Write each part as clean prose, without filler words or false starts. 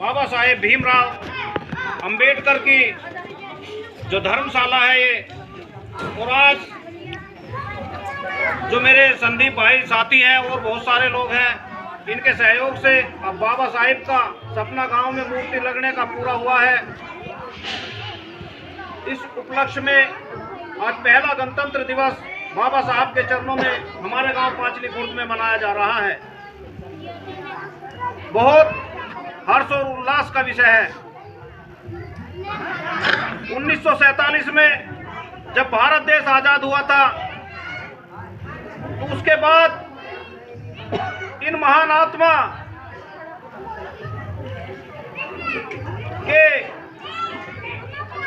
बाबा साहेब भीमराव अंबेडकर की जो धर्मशाला है ये, और आज जो मेरे संदीप भाई साथी हैं और बहुत सारे लोग हैं, इनके सहयोग से अब बाबा साहेब का सपना गांव में मूर्ति लगने का पूरा हुआ है। इस उपलक्ष्य में आज पहला गणतंत्र दिवस बाबा साहब के चरणों में हमारे गांव पांचली खुर्द में मनाया जा रहा है। बहुत हर्ष और उल्लास का विषय है। 1947 में जब भारत देश आजाद हुआ था, तो उसके बाद इन महान आत्मा के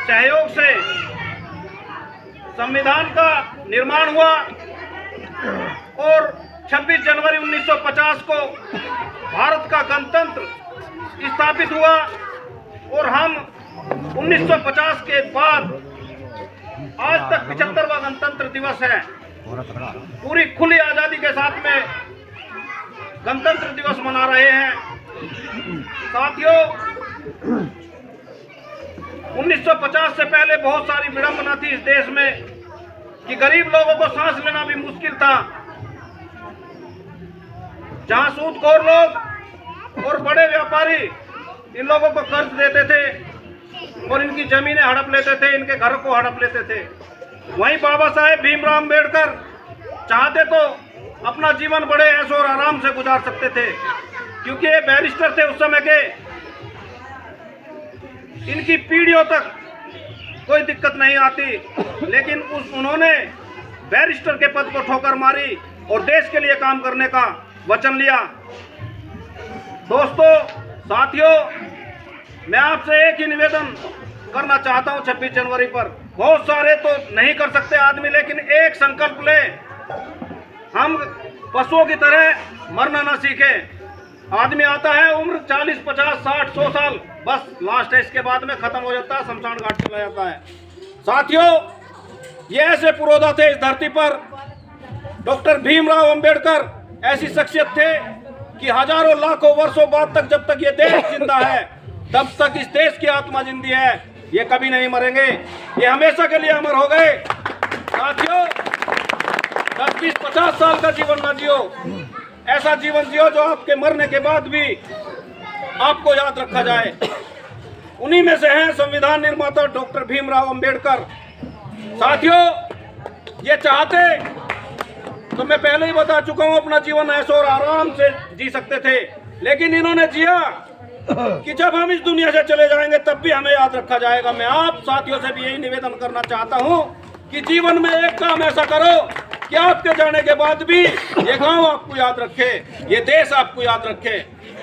सहयोग से संविधान का निर्माण हुआ और 26 जनवरी 1950 को भारत का गणतंत्र स्थापित हुआ। और हम 1950 के बाद आज तक 75वां गणतंत्र दिवस है। पूरी खुली आजादी के साथ में गणतंत्र दिवस मना रहे हैं। साथियों, 1950 से पहले बहुत सारी विडंबना थी इस देश में कि गरीब लोगों को सांस लेना भी मुश्किल था। जहां सूदखोर लोग और बड़े व्यापारी इन लोगों को कर्ज देते थे और इनकी जमीनें हड़प लेते थे, इनके घरों को हड़प लेते थे, वहीं बाबा साहेब भीमराव अंबेडकर चाहते तो अपना जीवन बड़े ऐश और आराम से गुजार सकते थे, क्योंकि ये बैरिस्टर थे उस समय के। इनकी पीढ़ियों तक कोई दिक्कत नहीं आती, लेकिन उन्होंने बैरिस्टर के पद को ठोकर मारी और देश के लिए काम करने का वचन लिया। दोस्तों, साथियों, मैं आपसे एक ही निवेदन करना चाहता हूं। 26 जनवरी पर बहुत सारे तो नहीं कर सकते आदमी, लेकिन एक संकल्प ले, हम पशुओं की तरह मरना ना सीखे। आदमी आता है, उम्र 40, 50, 60, 100 साल, बस लास्ट है, इसके बाद में खत्म हो जाता है, शमशान घाट चला जाता है। साथियों, ये ऐसे पुरोधा थे इस धरती पर। डॉक्टर भीमराव अंबेडकर ऐसी शख्सियत थे कि हजारों लाखों वर्षों बाद तक, जब तक ये देश जिंदा है, तब तक इस देश की आत्मा जिंदी है। ये कभी नहीं मरेंगे, ये हमेशा के लिए अमर हो गए। साथियों, 10-20-50 साल का जीवन ना जियो, ऐसा जीवन जियो जो आपके मरने के बाद भी आपको याद रखा जाए। उन्हीं में से हैं संविधान निर्माता डॉक्टर भीमराव अंबेडकर। साथियों, ये चाहते तो मैं पहले ही बता चुका हूं, अपना जीवन ऐश और आराम से जी सकते थे, लेकिन इन्होंने जिया कि जब हम इस दुनिया से चले जाएंगे तब भी हमें याद रखा जाएगा। मैं आप साथियों से भी यही निवेदन करना चाहता हूं कि जीवन में एक काम ऐसा करो कि आपके जाने के बाद भी ये गांव आपको याद रखे, ये देश आपको याद रखे।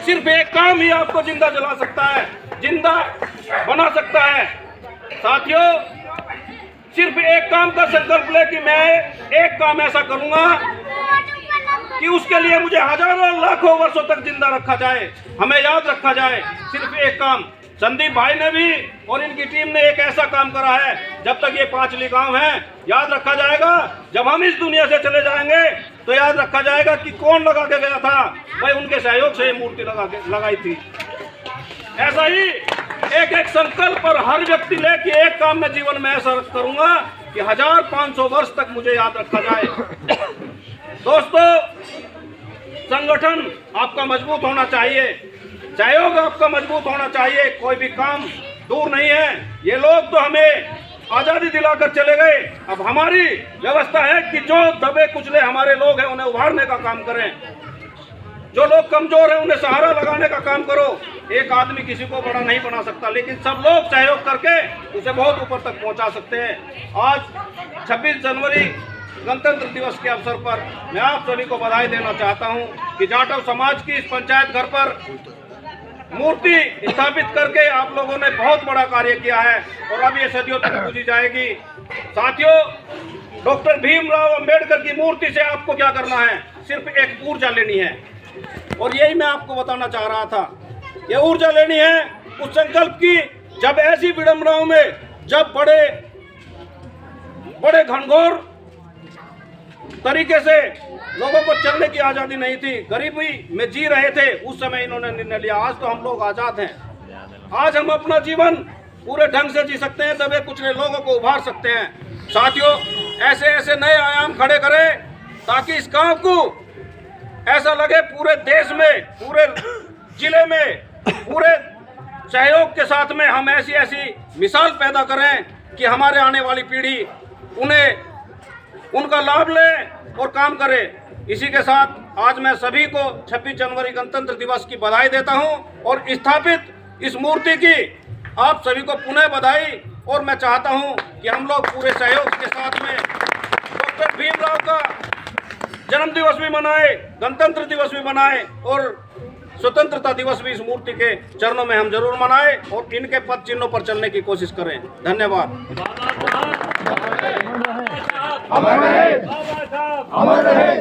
सिर्फ एक काम ही आपको जिंदा जला सकता है, जिंदा बना सकता है। साथियों, सिर्फ एक काम का संकल्प ले कि मैं एक काम ऐसा करूंगा कि उसके लिए मुझे हजारों लाखों वर्षों तक जिंदा रखा जाए, हमें याद रखा जाए। सिर्फ एक काम। संदीप भाई ने भी और इनकी टीम ने एक ऐसा काम करा है, जब तक ये पांचली गांव है, याद रखा जाएगा। जब हम इस दुनिया से चले जाएंगे तो याद रखा जाएगा कि कौन लगा के गया था, भाई उनके सहयोग से ये मूर्ति लगाई थी। ऐसा ही एक एक संकल्प पर हर व्यक्ति ले कि एक काम मैं जीवन में ऐसा करूंगा कि 1500 वर्ष तक मुझे याद रखा जाए। दोस्तों, संगठन आपका मजबूत होना चाहिए, सहयोग आपका मजबूत होना चाहिए। कोई भी काम दूर नहीं है। ये लोग तो हमें आजादी दिलाकर चले गए, अब हमारी व्यवस्था है कि जो दबे कुचले हमारे लोग हैं उन्हें उभारने का काम करें। जो लोग कमजोर हैं उन्हें सहारा लगाने का काम करो। एक आदमी किसी को बड़ा नहीं बना सकता, लेकिन सब लोग सहयोग करके उसे बहुत ऊपर तक पहुंचा सकते हैं। आज 26 जनवरी गणतंत्र दिवस के अवसर पर मैं आप सभी को बधाई देना चाहता हूं कि जाटव समाज की इस पंचायत घर पर मूर्ति स्थापित करके आप लोगों ने बहुत बड़ा कार्य किया है और अब ये सदियों तक पूजी जाएगी। साथियों, डॉक्टर भीमराव अंबेडकर की मूर्ति से आपको क्या करना है? सिर्फ एक ऊर्जा लेनी है, और यही मैं आपको बताना चाह रहा था। ये ऊर्जा लेनी है उस संकल्प की, जब ऐसी विडंबनाओं में, जब बड़े घनघोर तरीके से लोगों को चलने की आज़ादी नहीं थी, गरीबी में जी रहे थे, उस समय इन्होंने निर्णय लिया। आज तो हम लोग आज़ाद हैं, आज हम अपना जीवन पूरे ढंग से जी सकते हैं, दबे कुचले लोगों को उभार सकते हैं। साथियों, ऐसे ऐसे नए आयाम खड़े करें ताकि इस काम को ऐसा लगे पूरे देश में, पूरे जिले में, पूरे सहयोग के साथ में हम ऐसी ऐसी मिसाल पैदा करें कि हमारे आने वाली पीढ़ी उनका लाभ ले और काम करे। इसी के साथ आज मैं सभी को 26 जनवरी गणतंत्र दिवस की बधाई देता हूं और स्थापित इस मूर्ति की आप सभी को पुनः बधाई। और मैं चाहता हूं कि हम लोग पूरे सहयोग के साथ में डॉक्टर भीमराव का जन्म दिवस भी मनाएं, गणतंत्र दिवस भी मनाएं और स्वतंत्रता दिवस भी इस मूर्ति के चरणों में हम जरूर मनाएं और इनके पद चिन्हों पर चलने की कोशिश करें। धन्यवाद। अमर रहे।